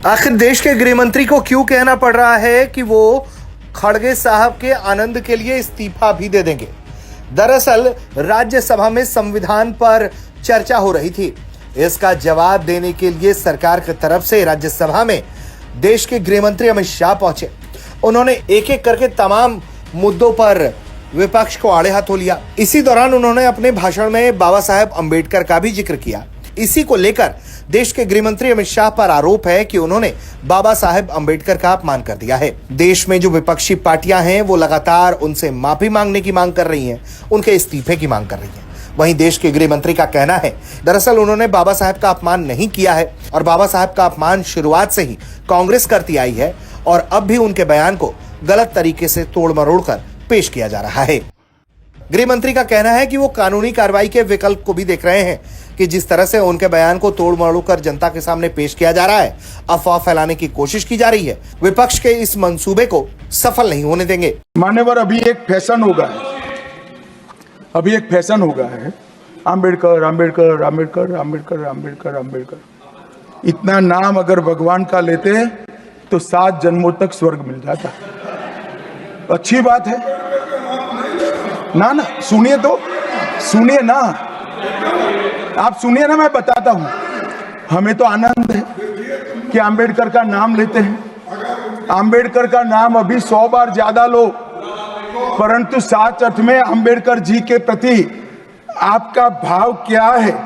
आखिर देश के गृह मंत्री को क्यों कहना पड़ रहा है कि वो खड़गे साहब के आनंद के लिए इस्तीफा भी दे देंगे? दरअसल राज्यसभा में संविधान पर चर्चा हो रही थी। इसका जवाब देने के लिए सरकार की तरफ से राज्यसभा में देश के गृह मंत्री अमित शाह पहुंचे। उन्होंने एक एक करके तमाम मुद्दों पर विपक्ष को आड़े हाथों लिया। इसी दौरान उन्होंने अपने भाषण में बाबा साहेब अंबेडकर का भी जिक्र किया। इसी को लेकर देश के गृह मंत्री अमित शाह पर आरोप है कि उन्होंने बाबा साहेब अंबेडकर का अपमान कर दिया है। देश में जो विपक्षी पार्टियां हैं वो लगातार उनसे माफी मांगने की मांग कर रही हैं, उनके इस्तीफे की मांग कर रही हैं। वहीं देश के गृह मंत्री का कहना है दरअसल उन्होंने बाबा साहेब का अपमान नहीं किया है और बाबा साहेब का अपमान शुरुआत से ही कांग्रेस करती आई है और अब भी उनके बयान को गलत तरीके से तोड़ मरोड़ कर पेश किया जा रहा है। गृह मंत्री का कहना है कि वो कानूनी कार्रवाई के विकल्प को भी देख रहे हैं कि जिस तरह से उनके बयान को तोड़ मरोड़ कर जनता के सामने पेश किया जा रहा है, अफवाह फैलाने की कोशिश की जा रही है। विपक्ष के इस मंसूबे को सफल नहीं होने देंगे। मान्यवर, अभी एक फैशन हो गया है, अंबेडकर अंबेडकर अंबेडकर अंबेडकर अंबेडकर अंबेडकर। इतना नाम अगर भगवान का लेते हैं तो 7 जन्मों तक स्वर्ग मिल जाता। अच्छी बात है ना? सुनिए तो, सुनिए ना, आप सुनिए ना, मैं बताता हूं। हमें तो आनंद है कि अंबेडकर का नाम लेते हैं। अंबेडकर का नाम अभी 100 बार ज्यादा लो, परंतु साच अर्थ में अंबेडकर जी के प्रति आपका भाव क्या है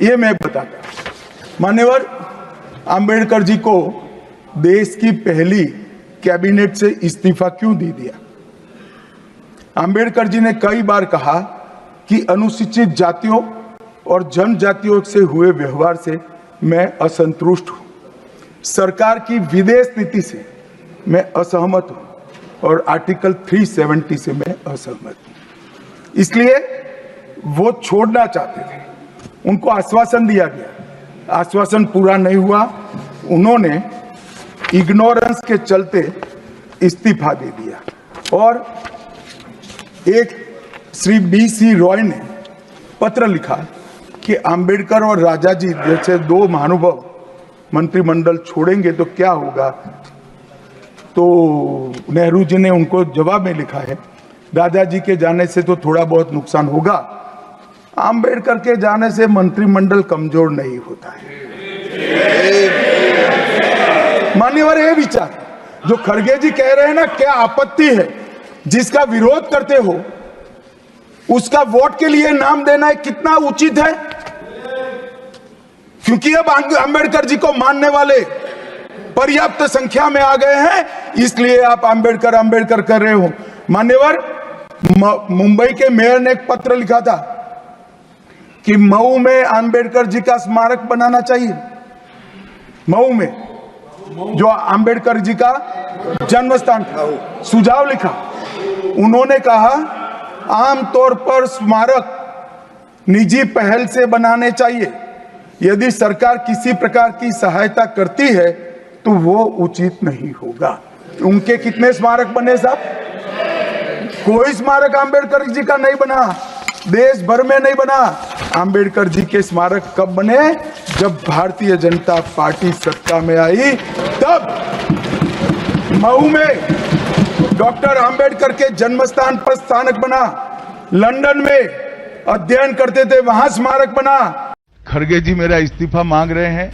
ये मैं बताता हूं। मान्यवर, अंबेडकर जी को देश की पहली कैबिनेट से इस्तीफा क्यों दे दिया? अंबेडकर जी ने कई बार कहा कि अनुसूचित जातियों और जनजातियों से हुए व्यवहार से मैं असंतुष्ट हूं। सरकार की विदेश नीति से मैं असहमत हूं और आर्टिकल 370 से मैं असहमत हूं। इसलिए वो छोड़ना चाहते थे। उनको आश्वासन दिया गया, आश्वासन पूरा नहीं हुआ। उन्होंने इग्नोरेंस के चलते इस्तीफा दे दिया और एक श्री BC रॉय ने पत्र लिखा कि अंबेडकर और राजा जी जैसे 2 महानुभाव मंत्रिमंडल छोड़ेंगे तो क्या होगा। तो नेहरू जी ने उनको जवाब में लिखा है, राजा जी के जाने से तो थोड़ा बहुत नुकसान होगा, अंबेडकर के जाने से मंत्रिमंडल कमजोर नहीं होता है। मान्यवर, ये विचार जो खड़गे जी कह रहे हैं ना, क्या आपत्ति है? जिसका विरोध करते हो उसका वोट के लिए नाम देना है, कितना उचित है? क्योंकि अब अंबेडकर जी को मानने वाले पर्याप्त संख्या में आ गए हैं, इसलिए आप अंबेडकर अंबेडकर कर रहे हो। मान्यवर, मुंबई के मेयर ने एक पत्र लिखा था कि मऊ में अंबेडकर जी का स्मारक बनाना चाहिए। मऊ में जो अंबेडकर जी का जन्म स्थान था, सुझाव लिखा। उन्होंने कहा आमतौर पर स्मारक निजी पहल से बनाने चाहिए। यदि सरकार किसी प्रकार की सहायता करती है तो वो उचित नहीं होगा। उनके कितने स्मारक बने साहब? कोई स्मारक अंबेडकर जी का नहीं बना, देश भर में नहीं बना। अंबेडकर जी के स्मारक कब बने? जब भारतीय जनता पार्टी सत्ता में आई, तब मऊ में डॉक्टर अंबेडकर के जन्म स्थान पर स्मारक बना। लंदन में अध्ययन करते थे, वहां स्मारक बना। खड़गे जी मेरा इस्तीफा मांग रहे हैं।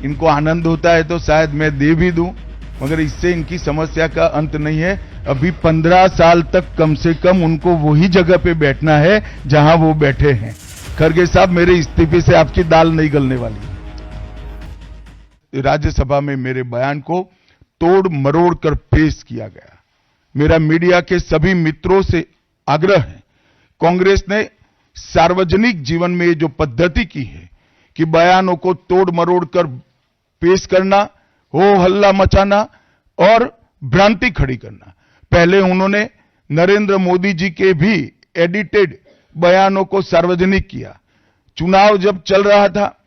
इनको आनंद होता है तो शायद मैं दे भी दूं, मगर इससे इनकी समस्या का अंत नहीं है। अभी 15 साल तक कम से कम उनको वही जगह पे बैठना है जहां वो बैठे हैं। खड़गे साहब, मेरे इस्तीफे से आपकी दाल नहीं गलने वाली। राज्यसभा में मेरे बयान को तोड़ मरोड़ कर पेश किया गया। मेरा मीडिया के सभी मित्रों से आग्रह है, कांग्रेस ने सार्वजनिक जीवन में जो पद्धति की है कि बयानों को तोड़ मरोड़ कर पेश करना, हो हल्ला मचाना और भ्रांति खड़ी करना। पहले उन्होंने नरेंद्र मोदी जी के भी एडिटेड बयानों को सार्वजनिक किया। चुनाव जब चल रहा था,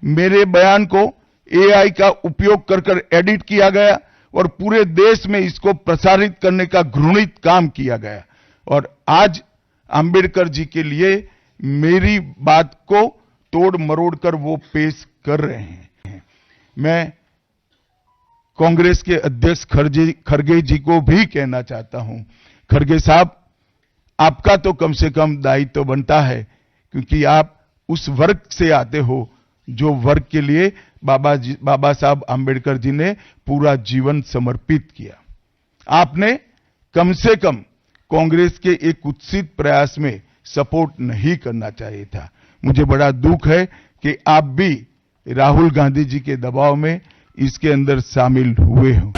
मेरे बयान को AI का उपयोग कर एडिट किया गया और पूरे देश में इसको प्रसारित करने का घृणित काम किया गया। और आज अंबेडकर जी के लिए मेरी बात को तोड़ मरोड़ कर वो पेश कर रहे हैं। मैं कांग्रेस के अध्यक्ष खड़गे जी को भी कहना चाहता हूं, खड़गे साहब, आपका तो कम से कम दायित्व बनता है, क्योंकि आप उस वर्ग से आते हो जो वर्ग के लिए बाबा साहब आंबेडकर जी ने पूरा जीवन समर्पित किया। आपने कम से कम कांग्रेस के एक कुत्सित प्रयास में सपोर्ट नहीं करना चाहिए था। मुझे बड़ा दुख है कि आप भी राहुल गांधी जी के दबाव में इसके अंदर शामिल हुए हो।